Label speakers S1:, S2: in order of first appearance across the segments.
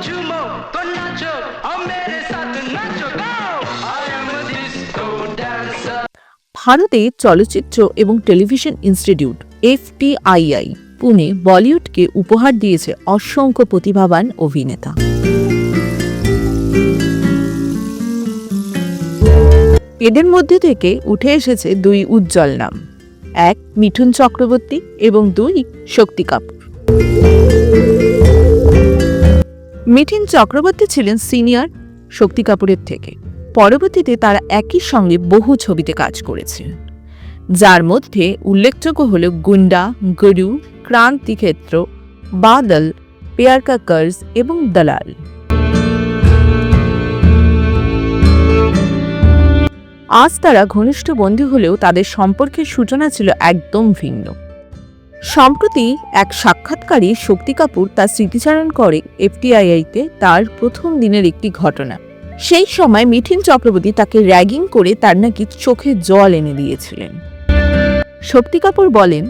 S1: झूमो तो नाचो और मेरे साथ नाचो गाओ I am a disco dancer।
S2: ভারতে চলচ্চিত্র এবং টেলিভিশন ইনস্টিটিউট FTII পুনে বলিউডকে উপহার দিয়েছে অসংখ্য প্রতিভাবান অভিনেতা। এদের মধ্যে থেকে উঠে এসেছে দুই উজ্জ্বল নাম, এক মিঠুন চক্রবর্তী এবং দুই শক্তি কাপুর। মিঠুন চক্রবর্তী ছিলেন সিনিয়র শক্তি কাপুরের থেকে। পরবর্তীতে তারা একই সঙ্গে বহু ছবিতে কাজ করেছেন, যার মধ্যে উল্লেখযোগ্য হল গুন্ডা, গুরু, ক্রান্তিক্ষেত্র, বাদল, প্যার কা কর্জ এবং দলাল। আজ তারা ঘনিষ্ঠ বন্ধু হলেও তাদের সম্পর্কের সূচনা ছিল একদম ভিন্ন। সম্প্রতি এক সাক্ষাৎকারে শক্তি কাপুর তার স্মৃতিচারণ করে FTII-তে তার প্রথম দিনের একটি ঘটনা। সেই সময় মিঠুন চক্রবর্তী তাকে র্যাগিং করে তার নাকি চোখে জল এনে দিয়েছিলেন। শক্তি কাপুর বলেন,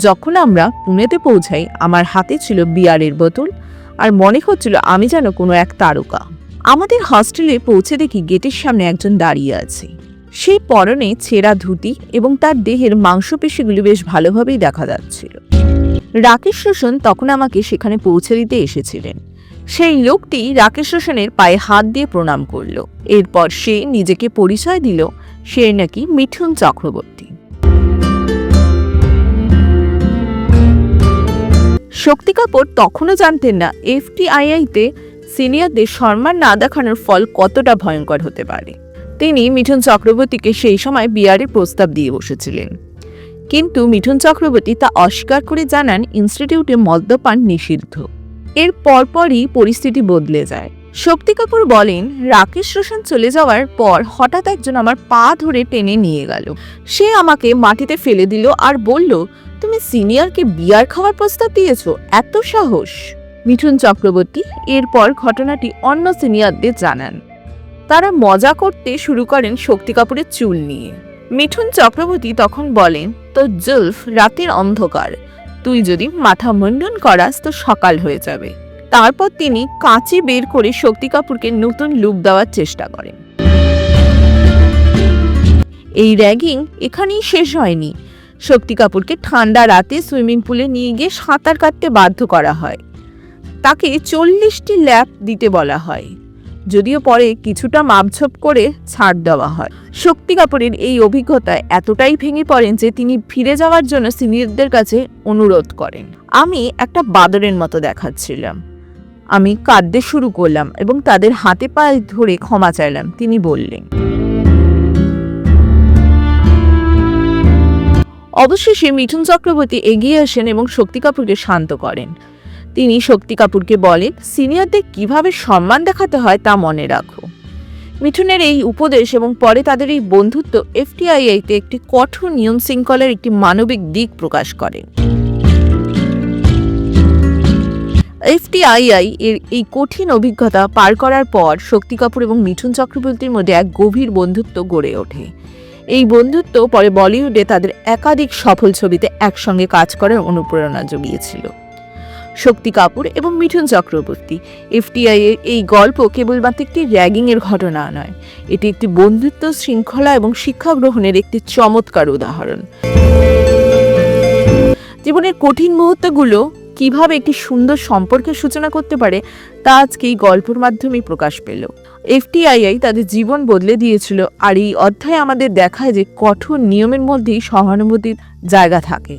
S2: যখন আমরা পুনেতে পৌঁছাই আমার হাতে ছিল বিয়ারের বোতল আর মনে হচ্ছিল আমি যেন কোনো এক তারকা। আমাদের হস্টেলে পৌঁছে দেখি গেটের সামনে একজন দাঁড়িয়ে আছে। সেই পরনে ছেঁড়া ধুতি এবং তার দেহের মাংসপেশিগুলি বেশ ভালোভাবেই দেখা যাচ্ছিল। রাকেশ রোশন তখন আমাকে সেখানে পৌঁছে দিতে এসেছিলেন। সেই লোকটি রাকেশ রোশনের পায়ে হাত দিয়ে প্রণাম করল। এরপর সে নিজেকে পরিচয় দিল সে নাকি মিঠুন চক্রবর্তী। শক্তি কাপুর তখনও জানতেন না FTII-তে সিনিয়রদের সম্মান না দেখানোর ফল কতটা ভয়ঙ্কর হতে পারে। তিনি মিঠুন চক্রবর্তীকে সেই সময় বিয়ারের প্রস্তাব দিয়ে বসেছিলেন, কিন্তু মিঠুন চক্রবর্তী তা অস্বীকার করে জানান ইনস্টিটিউটে মদ্যপান নিষিদ্ধ। এর পরপরই পরিস্থিতি বদলে যায়। শক্তি কাপুর বলেন, রাকেশ রোশন চলে যাওয়ার পর হঠাৎ একজন আমার পা ধরে টেনে নিয়ে গেল। সে আমাকে মাটিতে ফেলে দিল আর বলল, তুমি সিনিয়রকে বিয়ার খাওয়ার প্রস্তাব দিয়েছ, এত সাহস। মিঠুন চক্রবর্তী এরপর ঘটনাটি অন্য সিনিয়রদের জানান। তারা মজা করতে শুরু করেন শক্তি কাপুরের চুল নিয়ে। মিঠুন চক্রবর্তী তখন বলেন, তো জুলফ রাতের অন্ধকার, তুই যদি মাথা মুন্ডন করাস তো সকাল হয়ে যাবে। তারপর তিনি কাঁচি বের করে শক্তি কাপুরকে নতুন লুক দেওয়ার চেষ্টা করেন। এই র্যাগিং এখানেই শেষ হয়নি। শক্তি কাপুরকে ঠান্ডা রাতে সুইমিং পুলে নিয়ে গিয়ে সাঁতার কাটতে বাধ্য করা হয়। তাকে 40টি ল্যাপ দিতে বলা হয়, যদিও পরে কিছুটা মাপঝোপ করে ছাড় দেওয়া হয়। শক্তি কাপুরের এই অভিজ্ঞতায় এতটাই ভেঙে পড়েন যে তিনি ফিরে যাওয়ার জন্য সিনিয়রদের কাছে অনুরোধ করেন। আমি একটা বাদরের মতো দেখাচ্ছিলাম। আমি কাঁদতে শুরু করলাম এবং তাদের হাতে পায়ে ধরে ক্ষমা চাইলাম, তিনি বললেন। অবশেষে মিঠুন চক্রবর্তী এগিয়ে আসেন এবং শক্তি কাপুরকে শান্ত করেন। তিনি শক্তি কাপুরকে বলেন, সিনিয়রদের কিভাবে সম্মান দেখাতে হয় তা মনে রাখো। মিঠুনের এই উপদেশ এবং পরে তাদের এই বন্ধুত্ব FTII-তে একটি কঠোর নিয়ম শৃঙ্খলার একটি মানবিক দিক প্রকাশ করে। FTII এর এই কঠিন অভিজ্ঞতা পার করার পর শক্তি কাপুর এবং মিঠুন চক্রবর্তীর মধ্যে এক গভীর বন্ধুত্ব গড়ে ওঠে। এই বন্ধুত্ব পরে বলিউডে তাদের একাধিক সফল ছবিতে একসঙ্গে কাজ করার অনুপ্রেরণা জুগিয়েছিল। শক্তি কাপুর এবং মিঠুন চক্রবর্তী FTII-এর এই গল্প কেবলমাত্র একটি র্যাগিংয়ের ঘটনা নয়, এটি একটি বন্ধুত্ব, শৃঙ্খলা এবং শিক্ষা গ্রহণের একটি চমৎকার উদাহরণ। জীবনের কঠিন মুহূর্তগুলো কিভাবে একটি সুন্দর সম্পর্কের সূচনা করতে পারে তা আজকে এই গল্পের মাধ্যমেই প্রকাশ পেল। FTII তাদের জীবন বদলে দিয়েছিল, আর এই অধ্যায় আমাদের দেখায় যে কঠোর নিয়মের মধ্যেই সহানুভূতির জায়গা থাকে।